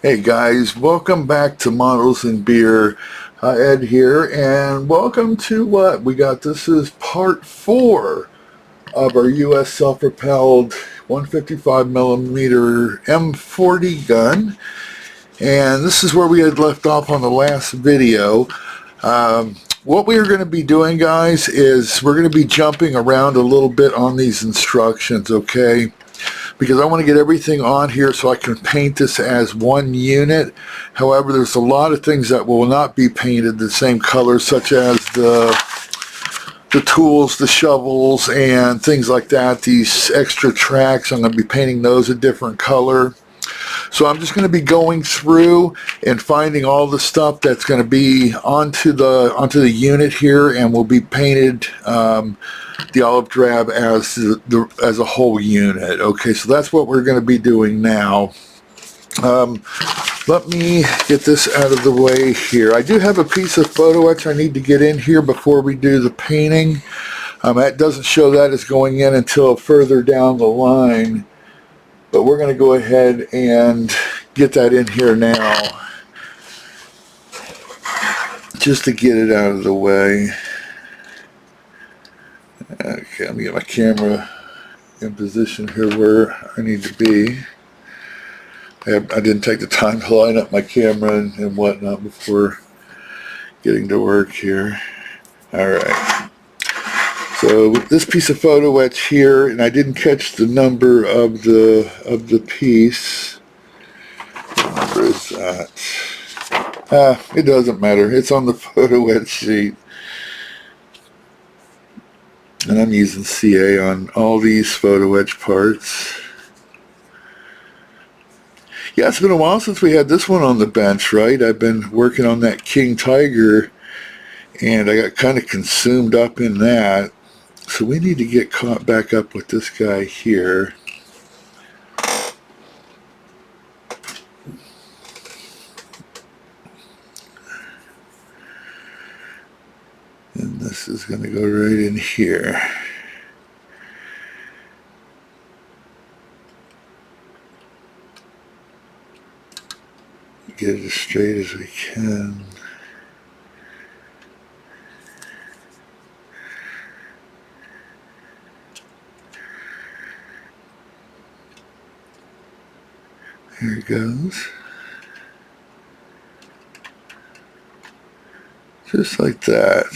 Hey guys, welcome back to Models and Beer. Ed here, and welcome to what we got. This is part 4 of our U.S. self-propelled 155 millimeter M40 gun, and this is where we had left off on the last video. What we are going to be doing, guys, is we're going to be jumping around a little bit on these instructions, okay? Because I want to get everything on here so I can paint this as one unit. However, there's a lot of things that will not be painted the same color, such as the tools, the shovels, and things like that. These extra tracks, I'm going to be painting those a different color. So I'm just going to be going through and finding all the stuff that's going to be onto the unit here, and will be painted the olive drab as a whole unit. Okay, so that's what we're going to be doing now. Let me get this out of the way here. I do have a piece of photo etch I need to get in here before we do the painting. That doesn't show that as going in until further down the line. But we're going to go ahead and get that in here now, just to get it out of the way. Okay, let me get my camera in position here where I need to be. I didn't take the time to line up my camera and whatnot before getting to work here. Alright. So this piece of photo etch here, and I didn't catch the number of the piece. What number is that? It doesn't matter. It's on the photo etch sheet. And I'm using CA on all these photo etch parts. Yeah, it's been a while since we had this one on the bench, right? I've been working on that King Tiger, and I got kind of consumed up in that. So we need to get caught back up with this guy here. And this is going to go right in here. Get it as straight as we can. There it goes. Just like that.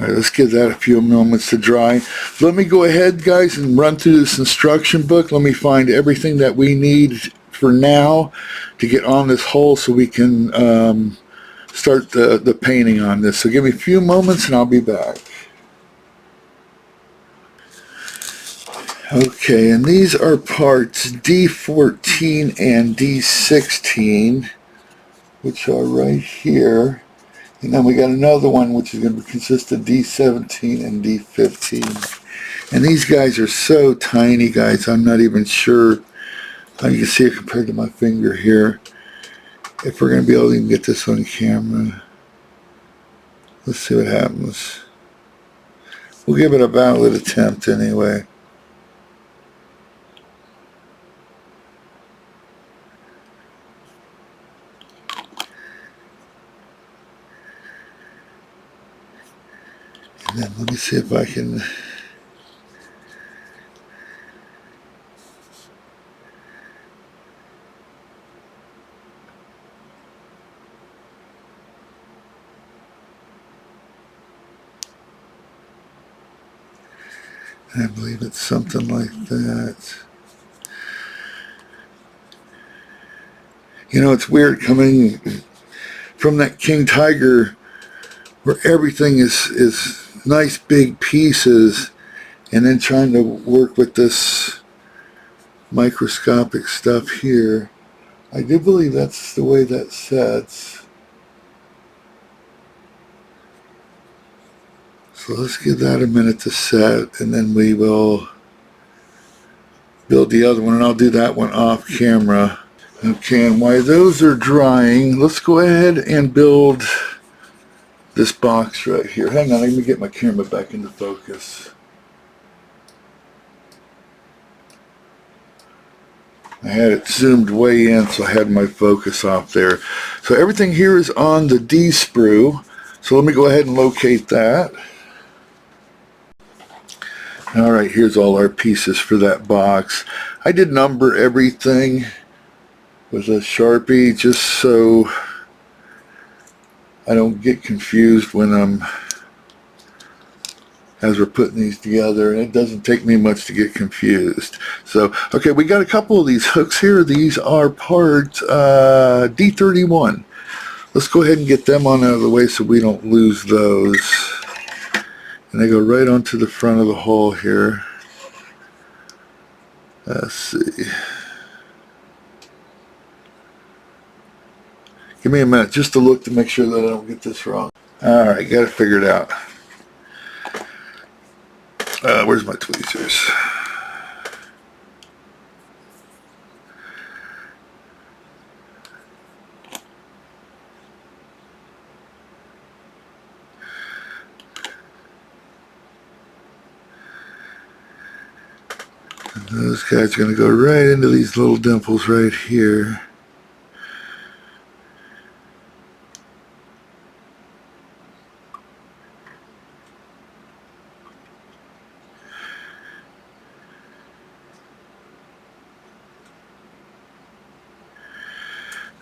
Alright, let's give that a few moments to dry. Let me go ahead, guys, and run through this instruction book. Let me find everything that we need for now to get on this hole so we can start the painting on this. So give me a few moments and I'll be back. Okay, and these are parts D14 and D16, which are right here. And then we got another one which is going to consist of D17 and D15. And these guys are so tiny, guys. I'm not even sure how you can see it compared to my finger here. If we're going to be able to even get this on camera. Let's see what happens. We'll give it a valid attempt anyway. And then let me see if I can... I believe it's something like that. You know, it's weird coming from that King Tiger where everything is nice big pieces, and then trying to work with this microscopic stuff here. I do believe that's the way that sets. So let's give that a minute to set, and then we will build the other one, and I'll do that one off camera. Okay, and while those are drying, let's go ahead and build this box right here. Hang on, let me get my camera back into focus. I had it zoomed way in, so I had my focus off there. So everything here is on the D sprue. So let me go ahead and locate that. All right, here's all our pieces for that box. I did number everything with a Sharpie just so I don't get confused when as we're putting these together, and it doesn't take me much to get confused. So, okay, we got a couple of these hooks here. These are part D31. Let's go ahead and get them on out of the way so we don't lose those. And they go right onto the front of the hull here. Let's see. Give me a minute just to look to make sure that I don't get this wrong. All right, got it figured out. Where's my tweezers? And those guys are going to go right into these little dimples right here.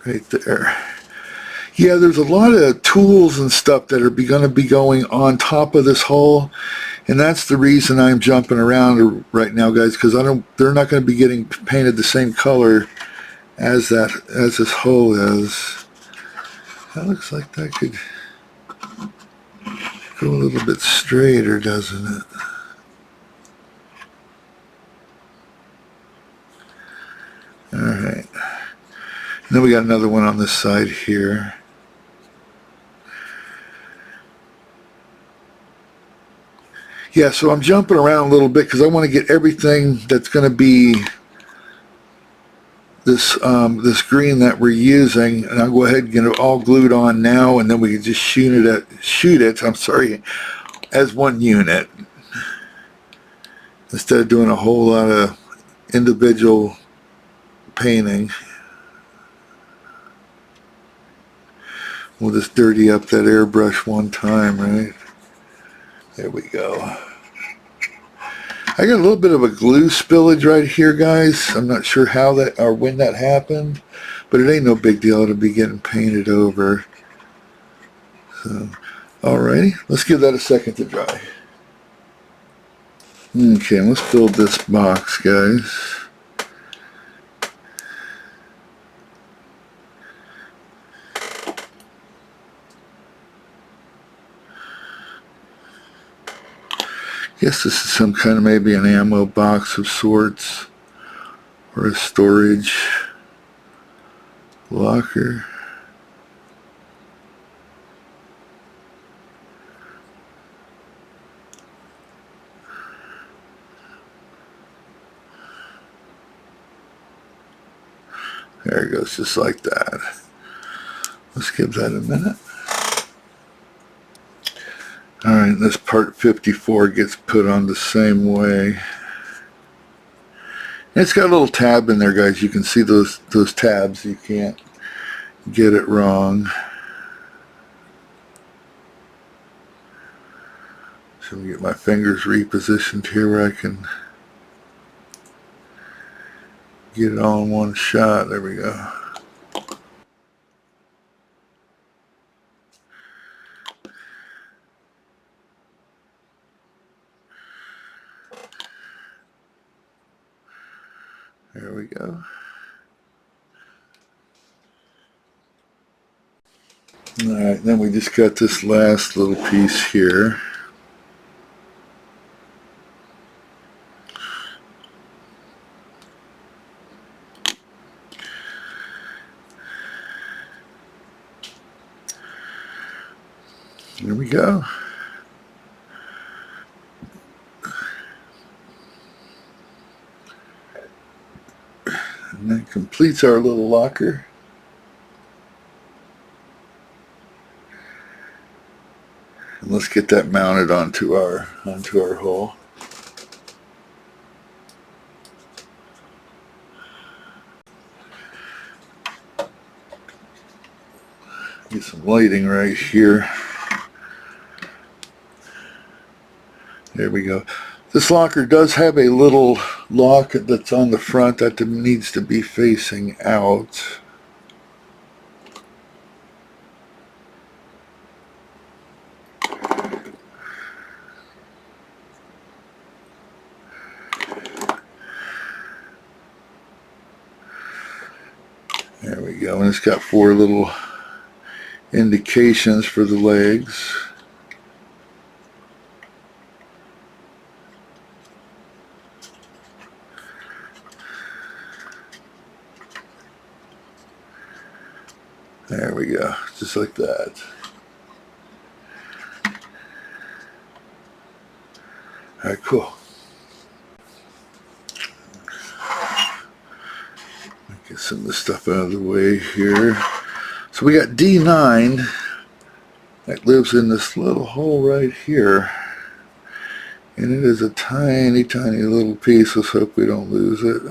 Right there. Yeah, there's a lot of tools and stuff that are going to be going on top of this hull, and that's the reason I'm jumping around right now, guys, because they're not going to be getting painted the same color as this hull is. That looks like that could go a little bit straighter, doesn't it? All right. And then we got another one on this side here. Yeah, so I'm jumping around a little bit because I want to get everything that's going to be this this green that we're using, and I'll go ahead and get it all glued on now, and then we can just shoot it. I'm sorry, as one unit instead of doing a whole lot of individual painting. We'll just dirty up that airbrush one time, right? There we go. I got a little bit of a glue spillage right here, guys. I'm not sure how that or when that happened, but it ain't no big deal. It'll be getting painted over. So, alrighty, let's give that a second to dry. Okay, let's build this box, guys. Guess this is some kind of maybe an ammo box of sorts, or a storage locker. There it goes, just like that. Let's give that a minute. Alright, this part 54 gets put on the same way. And it's got a little tab in there, guys. You can see those tabs. You can't get it wrong. So let me get my fingers repositioned here where I can get it all in one shot. There we go. There we go. Alright, then we just got this last little piece here. There we go. And that completes our little locker. And let's get that mounted onto our hole. Get some lighting right here. There we go. This locker does have a little lock that's on the front that needs to be facing out. There we go. And it's got 4 little indications for the legs. There we go, just like that. All right, cool. Get some of this stuff out of the way here. So we got D9 that lives in this little hole right here. And it is a tiny, tiny little piece. Let's hope we don't lose it.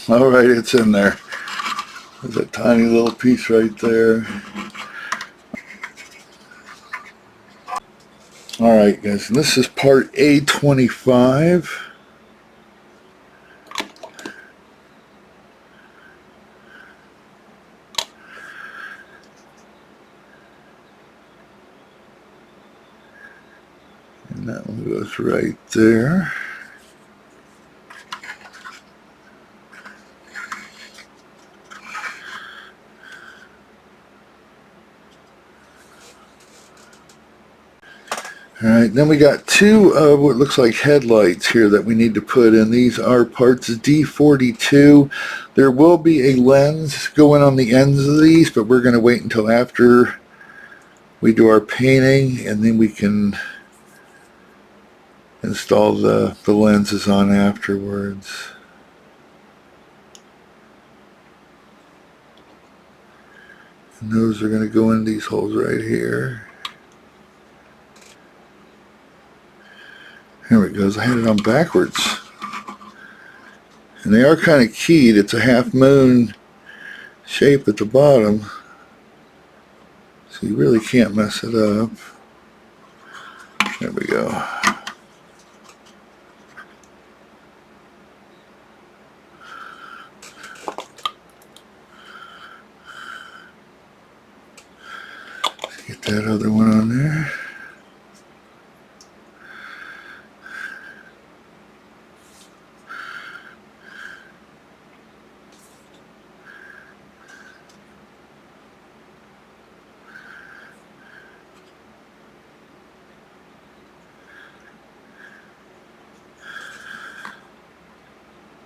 All right, it's in there. There's a tiny little piece right there. All right, guys, and this is part A25. And that one goes right there. Alright, then we got 2 what looks like headlights here that we need to put in. These are parts D42. There will be a lens going on the ends of these, but we're going to wait until after we do our painting, and then we can install the lenses on afterwards. And those are going to go in these holes right here. There it goes. I had it on backwards. And they are kind of keyed. It's a half moon shape at the bottom. So you really can't mess it up. There we go. Get that other one on there.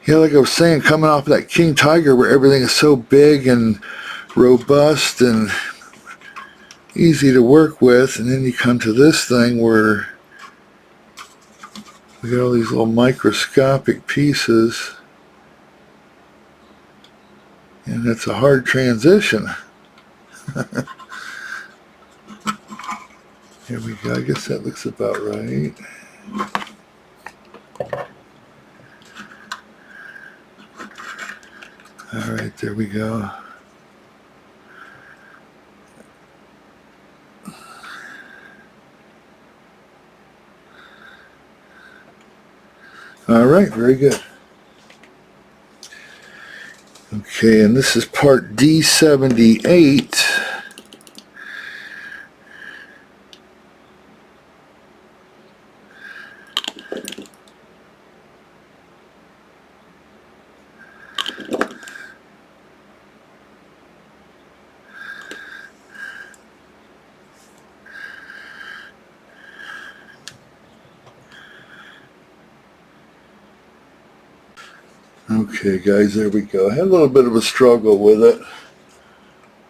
Yeah, like I was saying, coming off of that King Tiger where everything is so big and robust and easy to work with, and then you come to this thing where we got all these little microscopic pieces, and it's a hard transition. Here we go. I guess that looks about right. All right, there we go. All right, very good. Okay, and this is part D78. Okay, guys, there we go. I had a little bit of a struggle with it.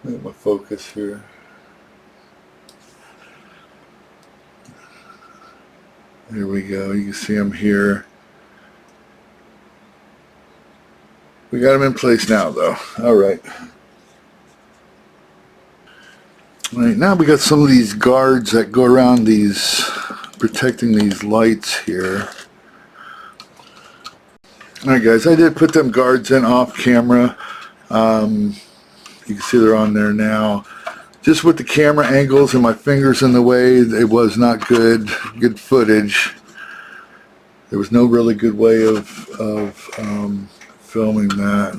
Get my focus here. There we go. You can see them here. We got them in place now, though. All right. All right, now we got some of these guards that go around these, protecting these lights here. All right, guys, I did put them guards in off camera. You can see they're on there now. Just with the camera angles and my fingers in the way, it was not good footage. There was no really good way of filming that.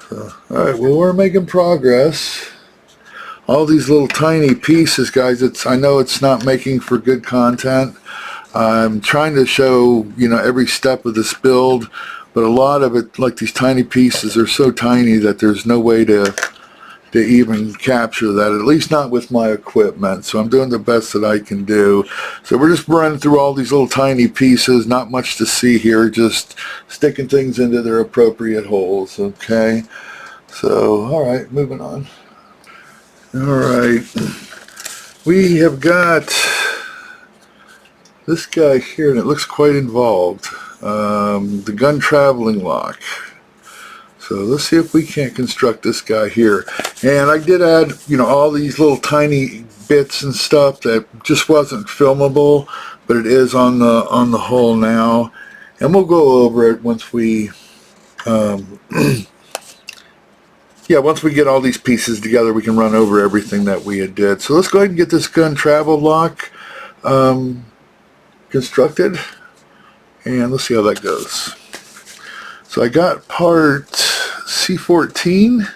So, all right, well, we're making progress. All these little tiny pieces, guys, I know it's not making for good content. I'm trying to show, you know, every step of this build, but a lot of it, like these tiny pieces, are so tiny that there's no way to even capture that, at least not with my equipment. So I'm doing the best that I can do. So we're just running through all these little tiny pieces, not much to see here, just sticking things into their appropriate holes, okay? So, all right, moving on. All right, we have got this guy here, and it looks quite involved. The gun traveling lock. So let's see if we can't construct this guy here. And I did add, you know, all these little tiny bits and stuff that just wasn't filmable, but it is on the hull now. And we'll go over it once we, yeah, once we get all these pieces together, we can run over everything that we had did. So let's go ahead and get this gun travel lock constructed, and let's see how that goes. So I got part C14,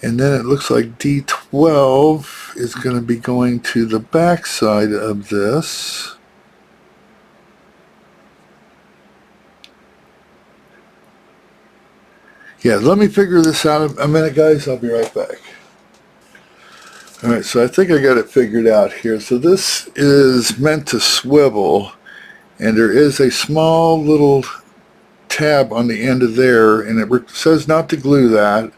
and then it looks like D12 is going to be going to the back side of this. Yeah, let me figure this out a minute, guys. I'll be right back. All right, so I think I got it figured out here. So this is meant to swivel, and there is a small little tab on the end of there, and it says not to glue that,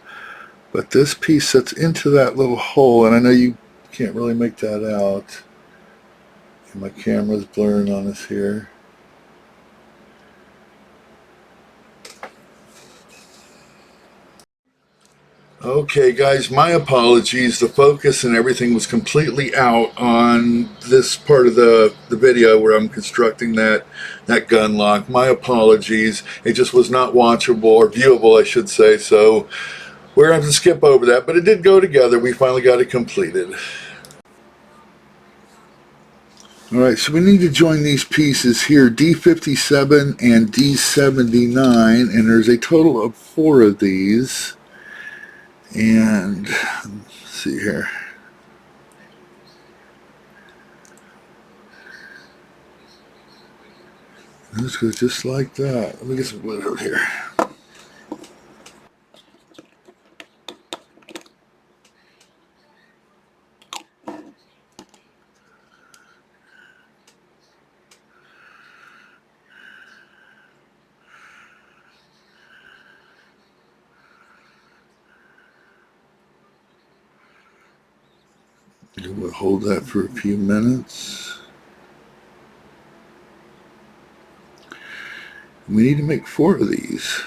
but this piece sets into that little hole, and I know you can't really make that out, and my camera's blurring on us here. Okay, guys, my apologies. The focus and everything was completely out on this part of the video where I'm constructing that gun lock. My apologies. It just was not watchable, or viewable, I should say. So we're going to skip over that, but it did go together. We finally got it completed. All right, so we need to join these pieces here, D57 and D79, and there's a total of 4 of these. And let's see here. This goes just like that. Let me get some wood out here. We'll hold that for a few minutes. We need to make 4 of these.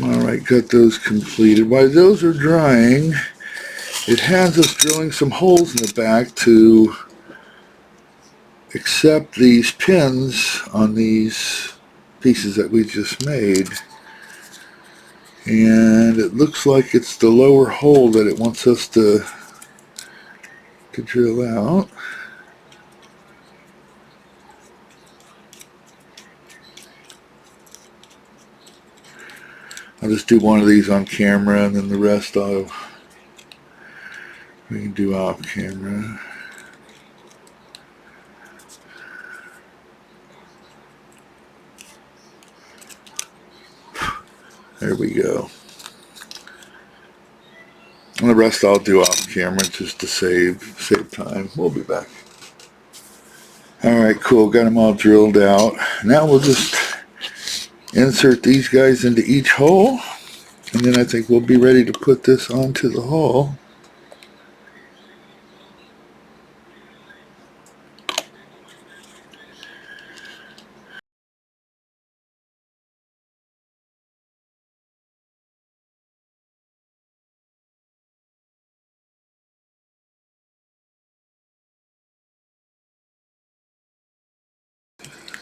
Alright, got those completed. While those are drying, it has us drilling some holes in the back to accept these pins on these pieces that we just made. And it looks like it's the lower hole that it wants us to drill out. I'll just do one of these on camera, and then the rest we can do off camera. There we go. And the rest I'll do off camera just to save time. We'll be back. Alright, cool. Got them all drilled out. Now we'll just insert these guys into each hole. And then I think we'll be ready to put this onto the hull.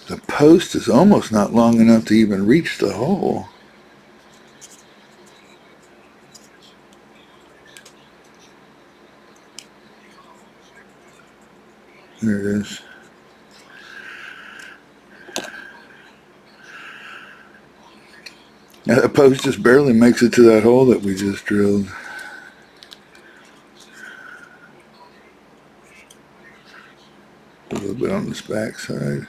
The post is almost not long enough to even reach the hole. There it is. Now the post just barely makes it to that hole that we just drilled. A little bit on this back side.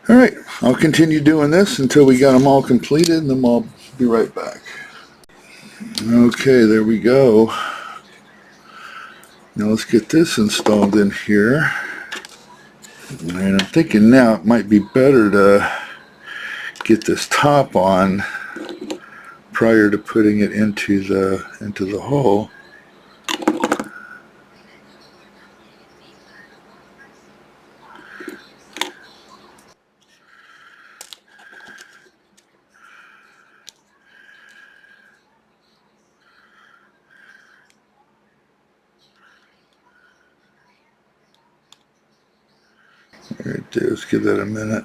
All right, I'll continue doing this until we got them all completed, and then I'll be right back. Okay, there we go. Now let's get this installed in here. And I'm thinking now it might be better to get this top on prior to putting it into the hole. Right there, let's give that a minute.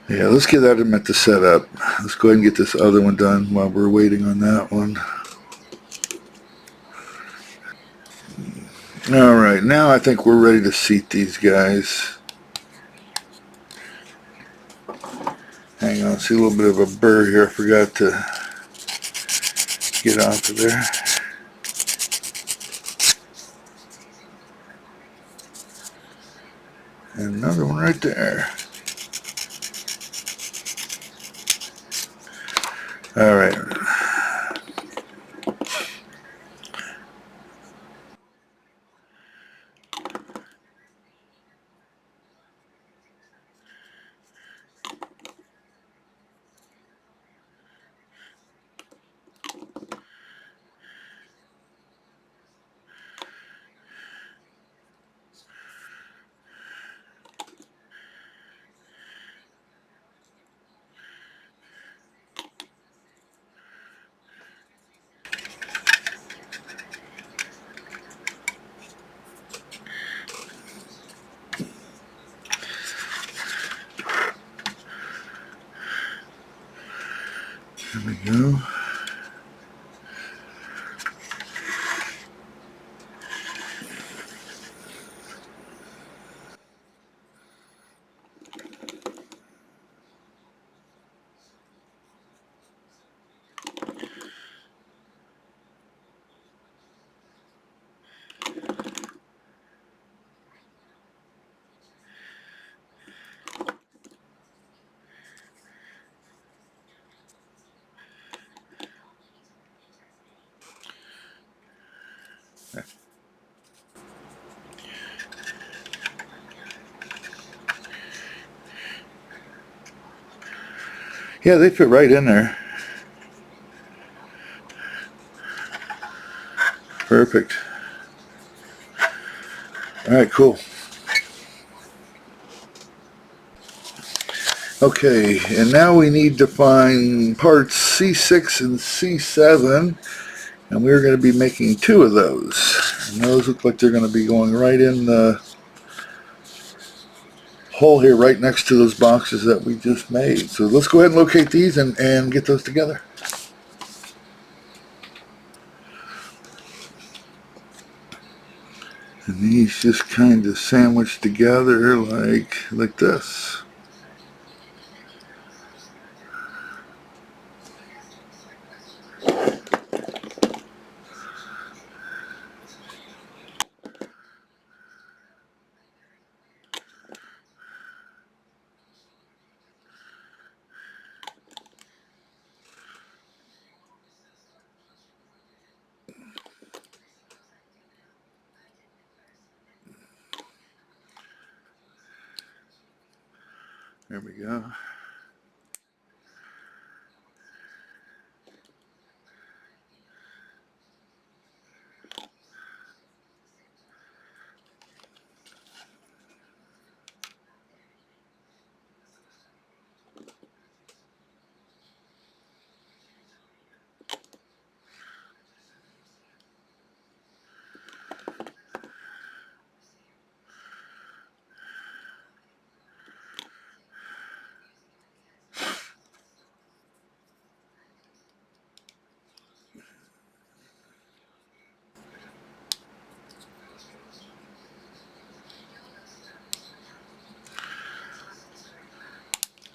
Yeah, let's get that at the setup. Let's go ahead and get this other one done while we're waiting on that one. All right, now I think we're ready to seat these guys. Hang on, see a little bit of a burr here. I forgot to get off of there. And another one right there. All right. There we go. Yeah, they fit right in there. Perfect. All right, cool. Okay, and now we need to find parts C6 and C7, and we're going to be making 2 of those. And those look like they're going to be going right in the hole here, right next to those boxes that we just made. So let's go ahead and locate these and get those together. And these just kind of sandwiched together like this. There we go.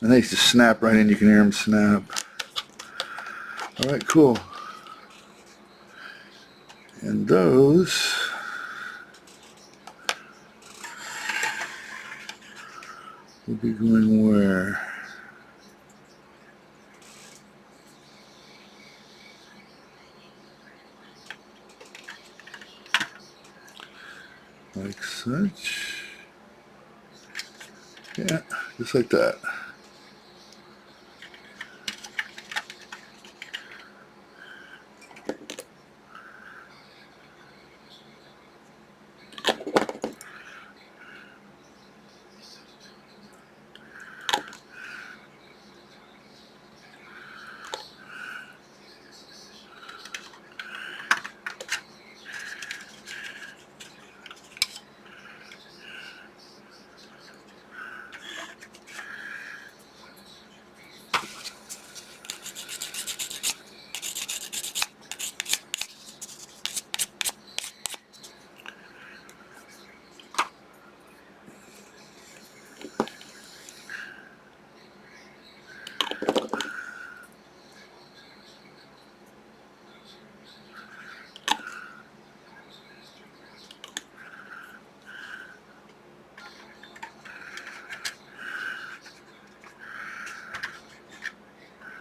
And they just snap right in. You can hear them snap. All right, cool. And those will be going where? Like such. Yeah, just like that.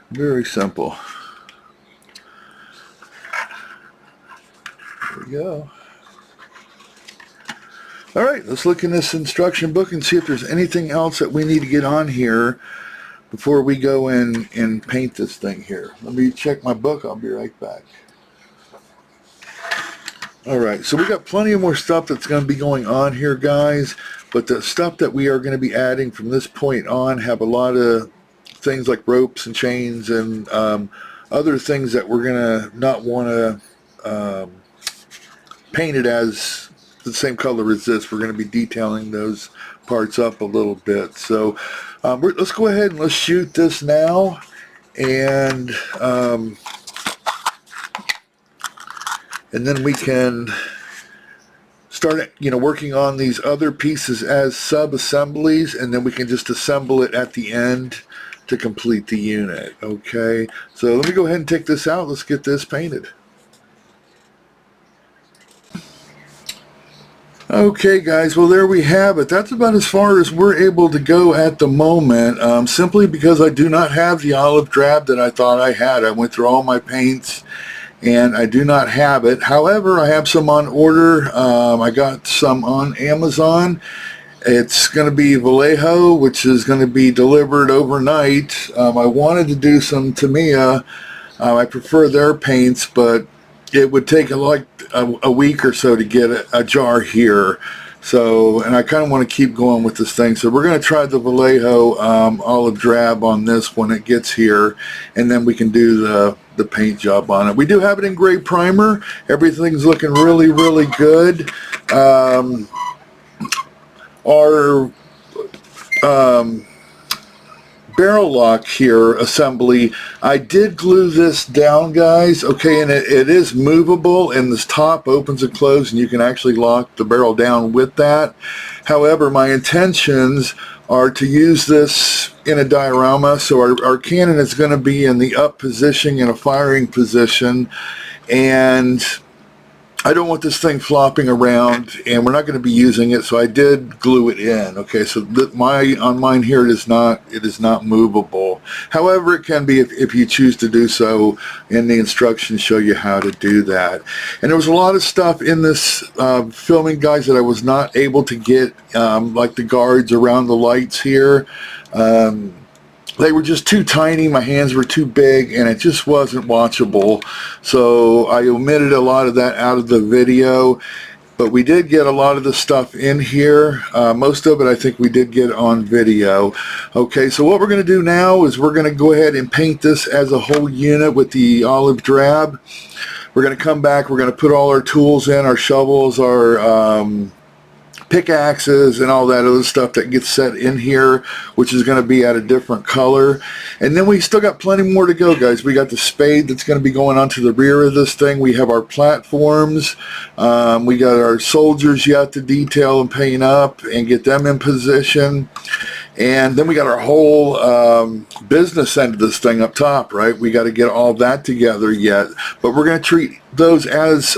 Very simple. There we go. All right, let's look in this instruction book and see if there's anything else that we need to get on here before we go in and paint this thing here. Let me check my book. I'll be right back. All right, so we got plenty of more stuff that's going to be going on here, guys, but the stuff that we are going to be adding from this point on have a lot of things like ropes and chains and other things that we're going to not want to paint it as the same color as this. We're going to be detailing those parts up a little bit. So let's go ahead and let's shoot this now, and then we can start, working on these other pieces as sub-assemblies, and then we can just assemble it at the end to complete the unit. Okay, so let me go ahead and take this out. Let's get this painted. Okay, guys, well, there we have it. That's about as far as we're able to go at the moment, simply because I do not have the olive drab that I thought I had. I went through all my paints and I do not have it. However, I have some on order. I got some on Amazon. It's going to be Vallejo, which is going to be delivered overnight. I wanted to do some Tamiya. I prefer their paints, but it would take like a week or so to get a jar here. So, and I kind of want to keep going with this thing. So we're going to try the Vallejo olive drab on this when it gets here, and then we can do the paint job on it. We do have it in gray primer. Everything's looking really, really good. Our barrel lock here assembly, I did glue this down, guys. Okay, and it is movable, and this top opens and closes, and you can actually lock the barrel down with that. However, my intentions are to use this in a diorama, so our cannon is going to be in the up position, in a firing position, and I don't want this thing flopping around, and we're not going to be using it, so I did glue it in. Okay, so on mine here it is not movable. However, it can be if you choose to do so, and the instructions show you how to do that. And there was a lot of stuff in this filming, guys, that I was not able to get, like the guards around the lights here. They were just too tiny, my hands were too big, and it just wasn't watchable. So I omitted a lot of that out of the video, but we did get a lot of the stuff in here. Most of it I think we did get on video. Okay, so what we're going to do now is we're going to go ahead and paint this as a whole unit with the olive drab. We're going to come back, we're going to put all our tools in, our shovels, our pickaxes and all that other stuff that gets set in here, which is going to be at a different color. And then we still got plenty more to go, guys. We got the spade that's going to be going onto the rear of this thing. We have our platforms. We got our soldiers yet to detail and paint up and get them in position. And then we got our whole business end of this thing up top, right? We got to get all that together yet. But we're going to treat those as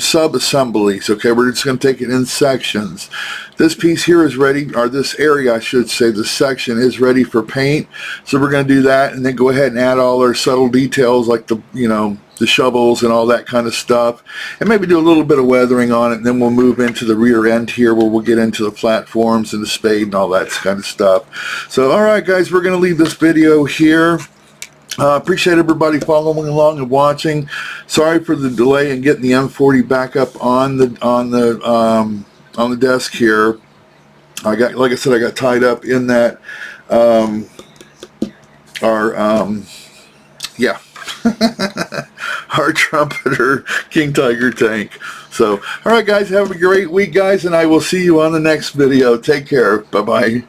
sub-assemblies, okay? We're just going to take it in sections. This piece here is ready, or this area, I should say, this section is ready for paint. So we're going to do that and then go ahead and add all our subtle details like the, you know, the shovels and all that kind of stuff, and maybe do a little bit of weathering on it, and then we'll move into the rear end here where we'll get into the platforms and the spade and all that kind of stuff. So alright guys, we're going to leave this video here. Appreciate everybody following along and watching. Sorry for the delay in getting the M40 back up on the desk here. Like I said, I got tied up in that yeah. Our trumpeter King Tiger tank. So alright guys, have a great week guys, and I will see you on the next video. Take care. Bye bye.